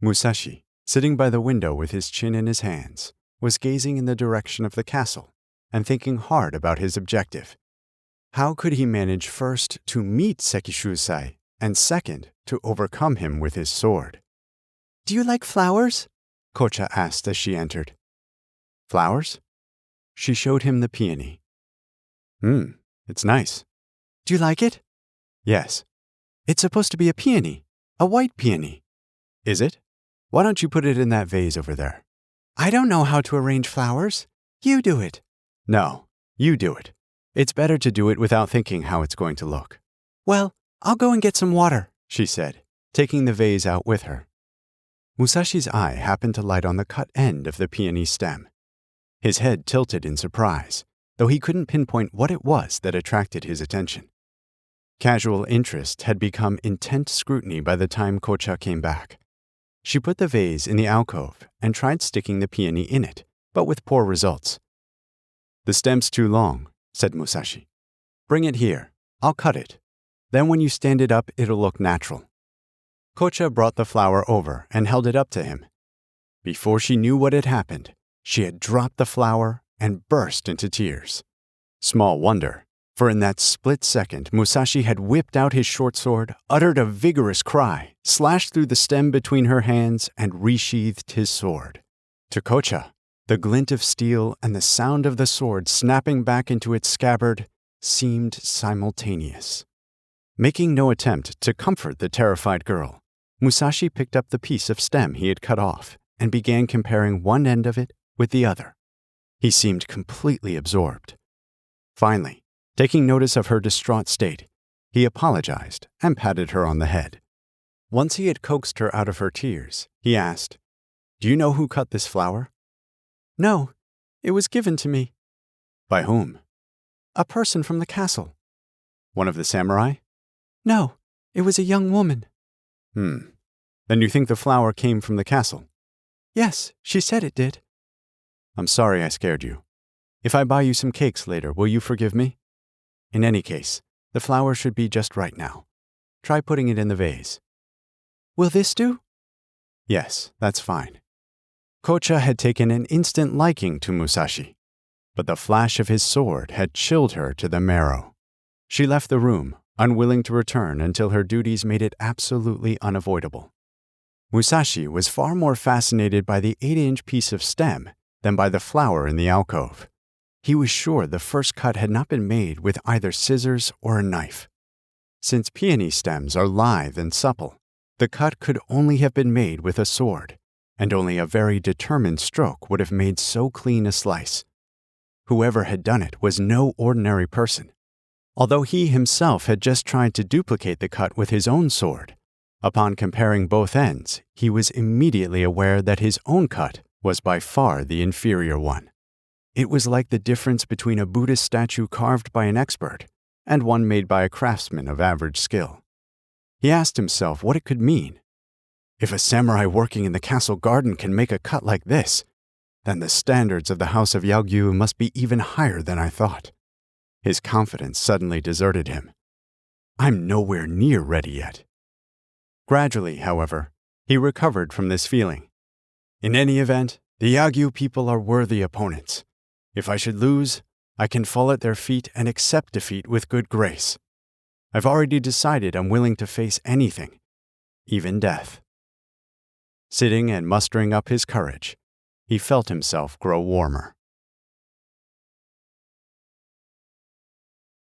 Musashi, sitting by the window with his chin in his hands, was gazing in the direction of the castle and thinking hard about his objective. How could he manage first to meet Sekishusai and second to overcome him with his sword? "Do you like flowers?" Kocha asked as she entered. "Flowers?" She showed him the peony. It's nice." "Do you like it?" "Yes." "It's supposed to be a peony, a white peony." "Is it? Why don't you put it in that vase over there?" "I don't know how to arrange flowers. You do it." "No, you do it. It's better to do it without thinking how it's going to look." "Well, I'll go and get some water," she said, taking the vase out with her. Musashi's eye happened to light on the cut end of the peony stem. His head tilted in surprise, though he couldn't pinpoint what it was that attracted his attention. Casual interest had become intent scrutiny by the time Kocha came back. She put the vase in the alcove and tried sticking the peony in it, but with poor results. "The stem's too long," said Musashi. "Bring it here. I'll cut it. Then when you stand it up, it'll look natural." Kocha brought the flower over and held it up to him. Before she knew what had happened, she had dropped the flower and burst into tears. Small wonder, for in that split second, Musashi had whipped out his short sword, uttered a vigorous cry, slashed through the stem between her hands, and resheathed his sword. To Kocha, the glint of steel and the sound of the sword snapping back into its scabbard seemed simultaneous. Making no attempt to comfort the terrified girl, Musashi picked up the piece of stem he had cut off and began comparing one end of it with the other. He seemed completely absorbed. Finally, taking notice of her distraught state, he apologized and patted her on the head. Once he had coaxed her out of her tears, he asked, "Do you know who cut this flower?" "No, it was given to me." "By whom?" "A person from the castle." "One of the samurai?" "No, it was a young woman." Then you think the flower came from the castle?" "Yes, she said it did." "I'm sorry I scared you. If I buy you some cakes later, will you forgive me? In any case, the flower should be just right now. Try putting it in the vase." "Will this do?" "Yes, that's fine." Kocha had taken an instant liking to Musashi, but the flash of his sword had chilled her to the marrow. She left the room, unwilling to return until her duties made it absolutely unavoidable. Musashi was far more fascinated by the 8-inch piece of stem than by the flower in the alcove. He was sure the first cut had not been made with either scissors or a knife. Since peony stems are lithe and supple, the cut could only have been made with a sword, and only a very determined stroke would have made so clean a slice. Whoever had done it was no ordinary person. Although he himself had just tried to duplicate the cut with his own sword, upon comparing both ends, he was immediately aware that his own cut was by far the inferior one. It was like the difference between a Buddhist statue carved by an expert and one made by a craftsman of average skill. He asked himself what it could mean. If a samurai working in the castle garden can make a cut like this, then the standards of the House of Yagyu must be even higher than I thought. His confidence suddenly deserted him. I'm nowhere near ready yet. Gradually, however, he recovered from this feeling. In any event, the Yagyu people are worthy opponents. If I should lose, I can fall at their feet and accept defeat with good grace. I've already decided I'm willing to face anything, even death. Sitting and mustering up his courage, he felt himself grow warmer.